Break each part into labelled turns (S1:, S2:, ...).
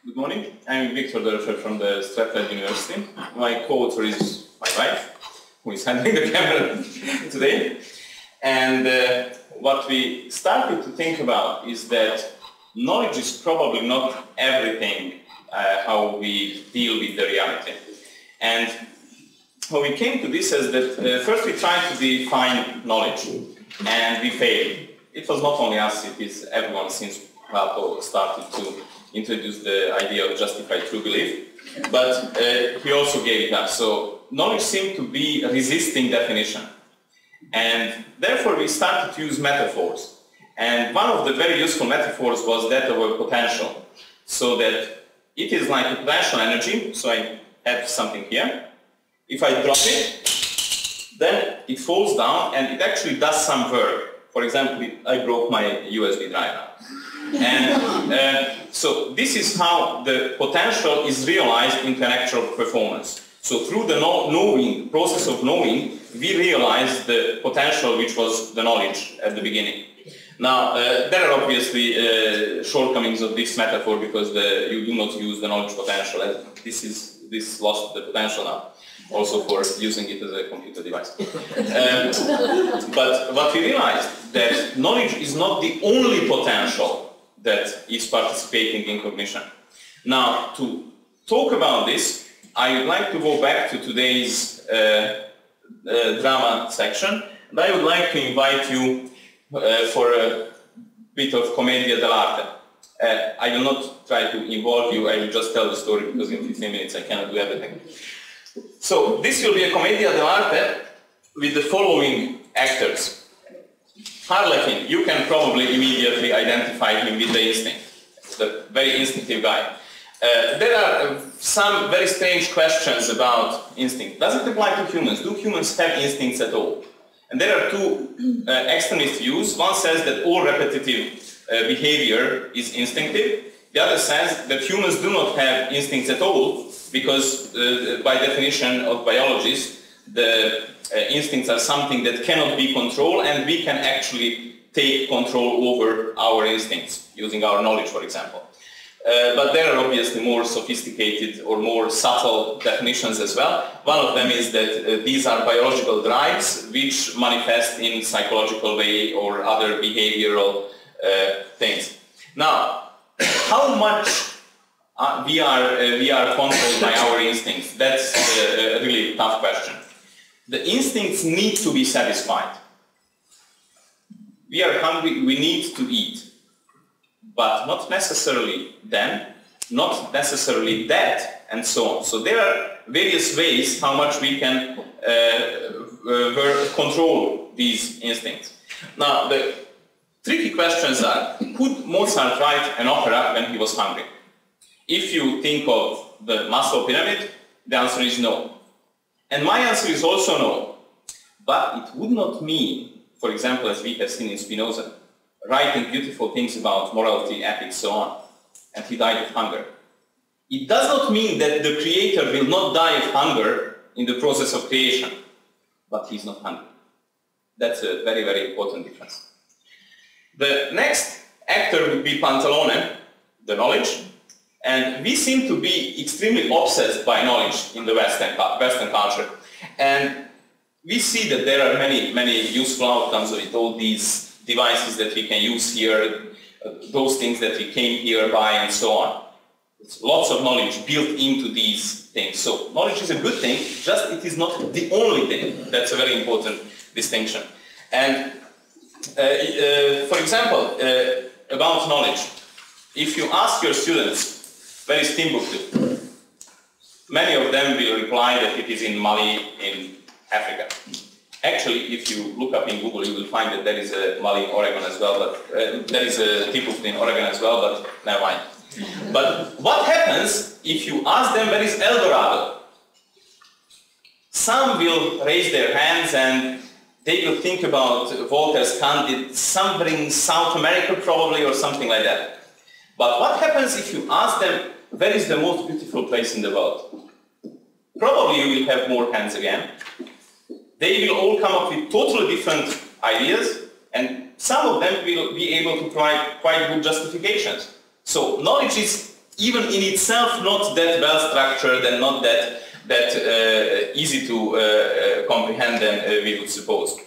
S1: Good morning. I'm Victor Dörfer from the Strathclyde University. My co-author is my wife, who is handling the camera today. And what we started to think about is that knowledge is probably not everything how we deal with the reality. And how we came to this is that first we tried to define knowledge, and we failed. It was not only us, it is everyone since Plato started to introduce the idea of justified true belief, but he also gave it up. So knowledge seemed to be a resisting definition, and therefore we started to use metaphors. And one of the very useful metaphors was that of a potential, so that it is like a potential energy. So I have something here. If I drop it, then it falls down and it actually does some work. For example, I broke my USB drive now. And so this is how the potential is realized into an actual performance. So through the knowing, process of knowing, we realize the potential which was the knowledge at the beginning. Now, there are obviously shortcomings of this metaphor because you do not use the knowledge potential. This lost the potential now, also for using it as a computer device. But what we realized that knowledge is not the only potential that is participating in cognition. Now, to talk about this, I would like to go back to today's drama section, and I would like to invite you for a bit of commedia dell'arte. I will not try to involve you, I will just tell the story because in 15 minutes I cannot do everything. So this will be a commedia dell'arte with the following actors. Harlequin, you can probably immediately identify him with the instinct. It's a very instinctive guy. There are some very strange questions about instinct. Does it apply to humans? Do humans have instincts at all? And there are two extremist views. One says that all repetitive behavior is instinctive. The other says that humans do not have instincts at all because by definition of biologists, the instincts are something that cannot be controlled, and we can actually take control over our instincts using our knowledge, for example. But there are obviously more sophisticated or more subtle definitions as well. One of them is that these are biological drives which manifest in psychological way or other behavioral things. Now, how much we are controlled by our instincts? That's a really tough question. The instincts need to be satisfied. We are hungry, we need to eat. But not necessarily then, not necessarily that, and so on. So there are various ways how much we can control these instincts. Now, the tricky questions are, could Mozart write an opera when he was hungry? If you think of the Maslow pyramid, the answer is no. And my answer is also no. But it would not mean, for example, as we have seen in Spinoza, writing beautiful things about morality, ethics, so on, and he died of hunger. It does not mean that the creator will not die of hunger in the process of creation, but he's not hungry. That's a very, very important difference. The next actor would be Pantalone, the knowledge, and we seem to be extremely obsessed by knowledge in the Western culture. And we see that there are many useful outcomes of it, all these devices that we can use here, those things that we came here by, and so on. It's lots of knowledge built into these things. So knowledge is a good thing, just it is not the only thing. That's a very important distinction. And for example, about knowledge, if you ask your students, where is Timbuktu? Many of them will reply that it is in Mali, in Africa. Actually, if you look up in Google, you will find that there is a Mali in Oregon as well, but there is a Timbuktu in Oregon as well, but never mind. But what happens if you ask them where is El Dorado? Some will raise their hands and they will think about Voltaire's Candide, somewhere in South America probably, or something like that. But what happens if you ask them where is the most beautiful place in the world? Probably you will have more hands again. They will all come up with totally different ideas, and some of them will be able to provide quite good justifications. So knowledge is even in itself not that well structured and not that easy to comprehend than we would suppose.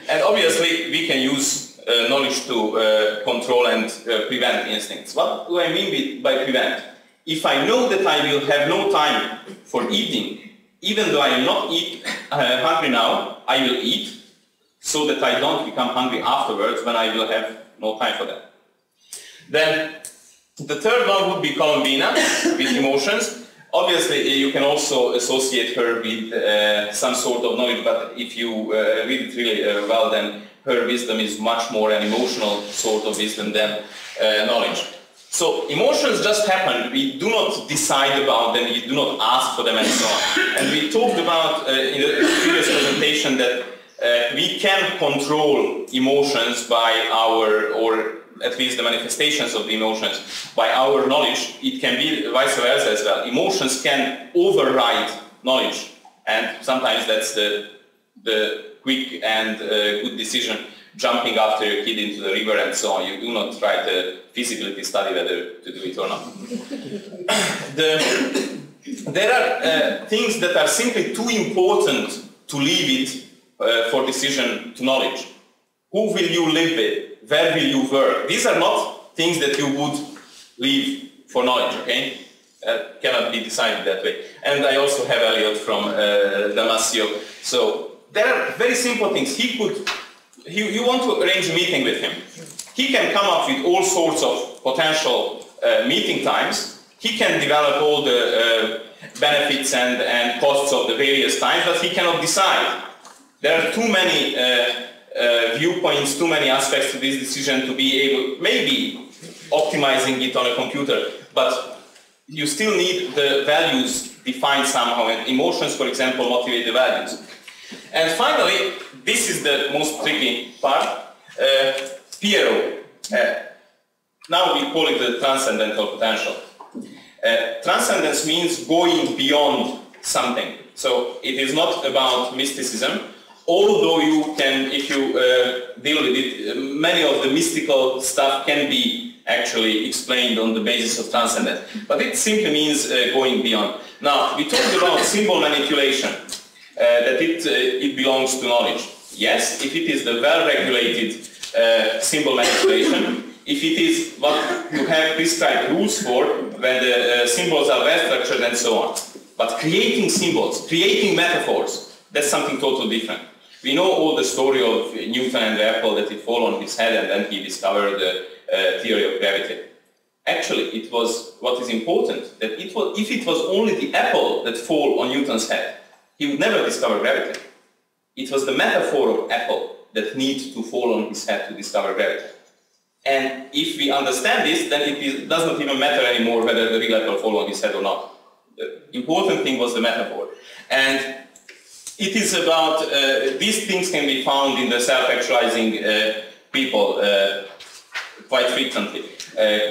S1: And obviously we can use knowledge to control and prevent instincts. What do I mean by prevent? If I know that I will have no time for eating, even though I am not hungry now, I will eat so that I don't become hungry afterwards when I will have no time for that. Then the third one would be Columbina with emotions. Obviously, you can also associate her with some sort of knowledge, but if you read it really well, then her wisdom is much more an emotional sort of wisdom than knowledge. So emotions just happen. We do not decide about them, we do not ask for them and so on. And we talked about in the previous presentation that we can control emotions by our, or at least the manifestations of the emotions, by our knowledge. It can be vice versa as well. Emotions can override knowledge, and sometimes that's the quick and good decision, jumping after your kid into the river and so on. You do not try to feasibility study whether to do it or not. There are things that are simply too important to leave it for decision to knowledge. Who will you live with? Where will you work? These are not things that you would leave for knowledge, okay? Cannot be decided that way. And I also have Elliot from Damasio. So there are very simple things. You want to arrange a meeting with him. He can come up with all sorts of potential meeting times. He can develop all the benefits and costs of the various times, but he cannot decide. There are too many viewpoints, too many aspects to this decision to be able, maybe optimizing it on a computer, but you still need the values defined somehow, and emotions, for example, motivate the values. And finally, this is the most tricky part, Piero. Now we call it the transcendental potential. Transcendence means going beyond something. So it is not about mysticism, although you can, if you deal with it, many of the mystical stuff can be actually explained on the basis of transcendence. But it simply means going beyond. Now, we talked about symbol manipulation, that it belongs to knowledge. Yes, if it is the well-regulated symbol manipulation, if it is what you have prescribed rules for, when the symbols are well structured and so on. But creating symbols, creating metaphors, that's something totally different. We know all the story of Newton and the apple that it fell on his head and then he discovered the theory of gravity. Actually, it was what is important, that if it was only the apple that fell on Newton's head, he would never discover gravity. It was the metaphor of apple that needs to fall on his head to discover gravity. And if we understand this, then it does not even matter anymore whether the real apple fell on his head or not. The important thing was the metaphor. And it is about, these things can be found in the self-actualizing people quite frequently.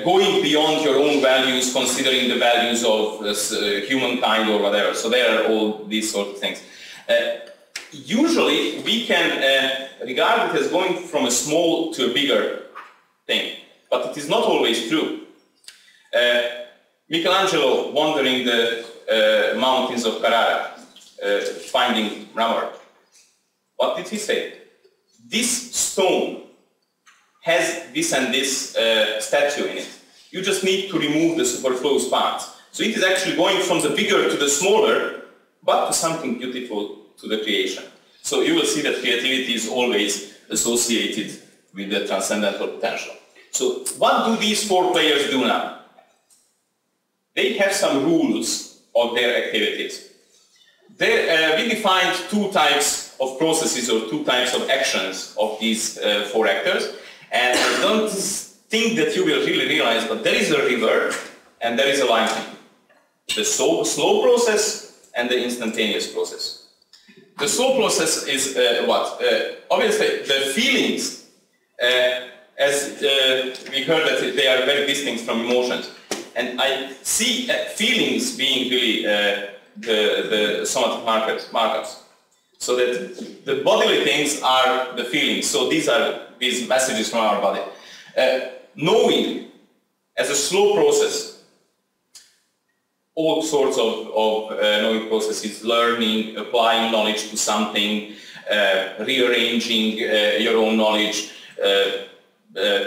S1: Going beyond your own values, considering the values of humankind or whatever. So there are all these sort of things. Usually we can regard it as going from a small to a bigger thing, but it is not always true. Michelangelo wandering the mountains of Carrara, finding Ramar. What did he say? This stone has this and this statue in it. You just need to remove the superfluous parts. So it is actually going from the bigger to the smaller, but to something beautiful to the creation. So you will see that creativity is always associated with the transcendental potential. So what do these four players do now? They have some rules of their activities. We defined two types of processes or two types of actions of these four actors. And I don't think that you will really realize, but there is a river and there is a lightning. The slow process and the instantaneous process. The slow process is what? Obviously, the feelings, as we heard that they are very distinct from emotions. And I see feelings being really the somatic markers. So that the bodily things are the feelings. So these are these messages from our body. Knowing as a slow process all sorts of knowing processes, learning, applying knowledge to something, rearranging your own knowledge,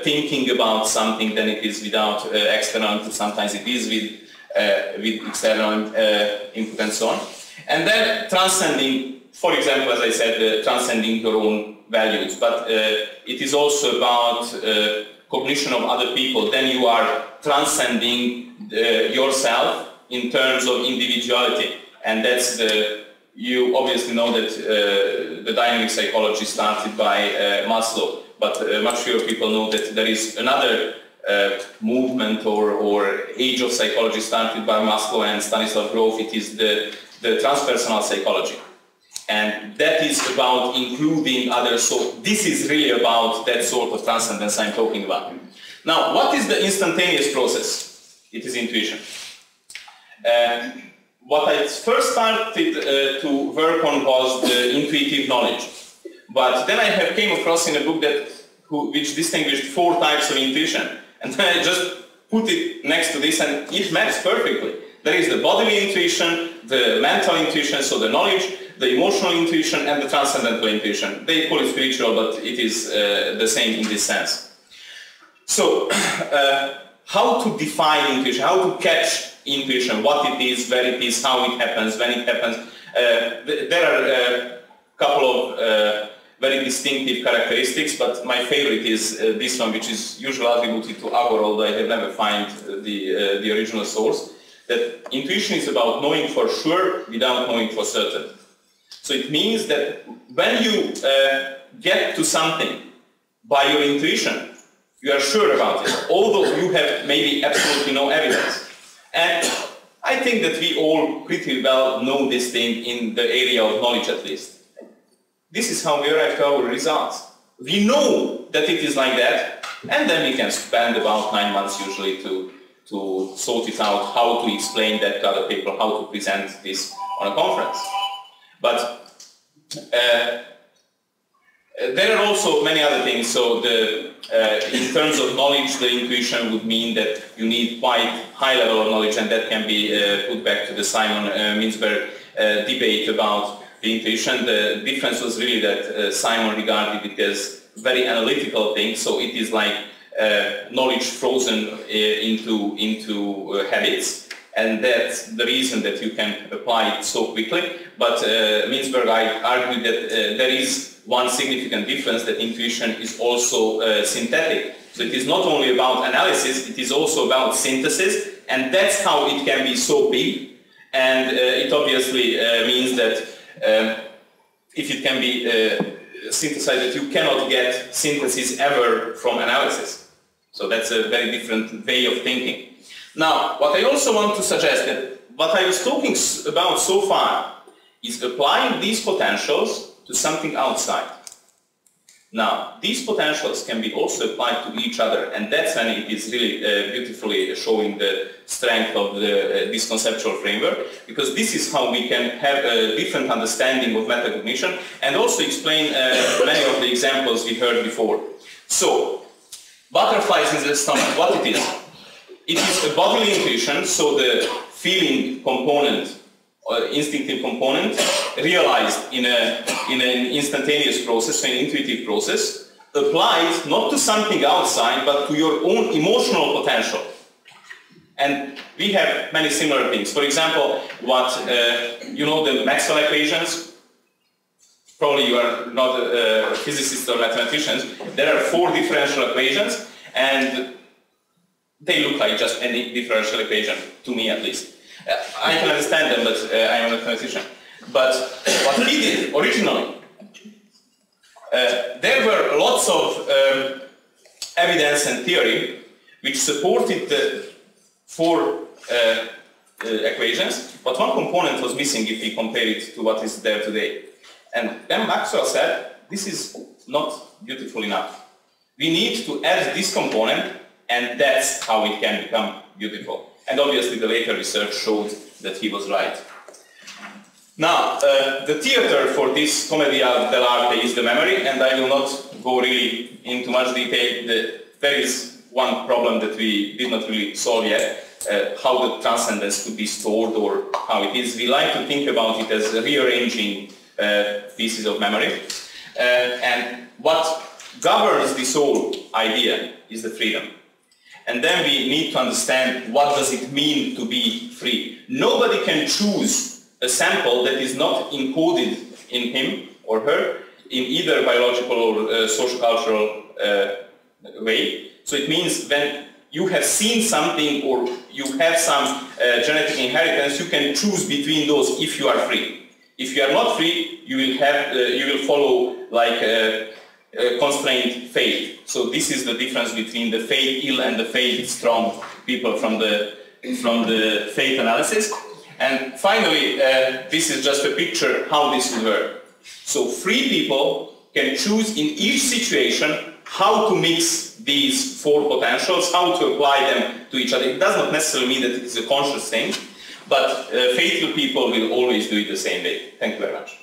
S1: thinking about something, then it is without external input, sometimes it is with external input and so on. And then transcending, for example, as I said, transcending your own values, but it is also about cognition of other people. Then you are transcending yourself in terms of individuality, and that's you obviously know that the dynamic psychology started by Maslow, but much fewer people know that there is another movement or age of psychology started by Maslow and Stanislav Grof. It is the transpersonal psychology, and that is about including others. So this is really about that sort of transcendence I'm talking about. Now, what is the instantaneous process? It is intuition. What I first started to work on was the intuitive knowledge, but then I came across in a book which distinguished 4 types of intuition, and then I just put it next to this, and it matches perfectly. There is the bodily intuition, the mental intuition, so the knowledge, the emotional intuition, and the transcendental intuition. They call it spiritual, but it is the same in this sense. So, how to define intuition, how to catch intuition, what it is, where it is, how it happens, when it happens. There are a couple of very distinctive characteristics, but my favorite is this one, which is usually attributed to Agor, although I have never found the original source, that intuition is about knowing for sure without knowing for certain. So it means that when you get to something by your intuition, you are sure about it, although you have maybe absolutely no evidence. And I think that we all pretty well know this thing in the area of knowledge at least. This is how we arrive to our results. We know that it is like that, and then we can spend about 9 months usually to sort it out, how to explain that to other people, how to present this on a conference. But there are also many other things. So in terms of knowledge, the intuition would mean that you need quite high level of knowledge, and that can be put back to the Simon Minsberg debate about the intuition. The difference was really that Simon regarded it as very analytical thing, so it is like knowledge frozen into habits, and that's the reason that you can apply it so quickly. But Minsberg argued that there is one significant difference, that intuition is also synthetic. So it is not only about analysis, it is also about synthesis, and that's how it can be so big. And it obviously means that if it can be synthesized, that you cannot get synthesis ever from analysis. So that's a very different way of thinking. Now, what I also want to suggest, that what I was talking about so far is applying these potentials to something outside. Now, these potentials can be also applied to each other, and that's when it is really beautifully showing the strength of this conceptual framework, because this is how we can have a different understanding of metacognition and also explain many of the examples we heard before. So, butterflies in the stomach, what it is? It is a bodily intuition, so the feeling component, instinctive component, realized in an instantaneous process, an intuitive process, applied not to something outside, but to your own emotional potential. And we have many similar things. For example, you know the Maxwell equations? Probably you are not a physicist or mathematicians. There are 4 differential equations, and they look like just any differential equation, to me at least. I can understand them, but I am a mathematician. But what he did originally, there were lots of evidence and theory which supported the 4 equations, but one component was missing if we compare it to what is there today. And then Maxwell said, this is not beautiful enough. We need to add this component, and that's how it can become beautiful. And obviously the later research showed that he was right. Now, the theater for this commedia dell'arte is the memory, and I will not go really into much detail. There is one problem that we did not really solve yet. how the transcendence could be stored or how it is. We like to think about it as rearranging pieces of memory. And what governs this whole idea is the freedom. And then we need to understand what does it mean to be free. Nobody can choose a sample that is not encoded in him or her in either biological or social-cultural way. So it means when you have seen something or you have some genetic inheritance, you can choose between those if you are free. If you are not free, you will follow like a constrained fate. So this is the difference between the fate ill and the fate strong people from the fate analysis. And finally, this is just a picture how this will work. So free people can choose in each situation how to mix these four potentials, how to apply them to each other. It does not necessarily mean that it is a conscious thing, but fatal people will always do it the same way. Thank you very much.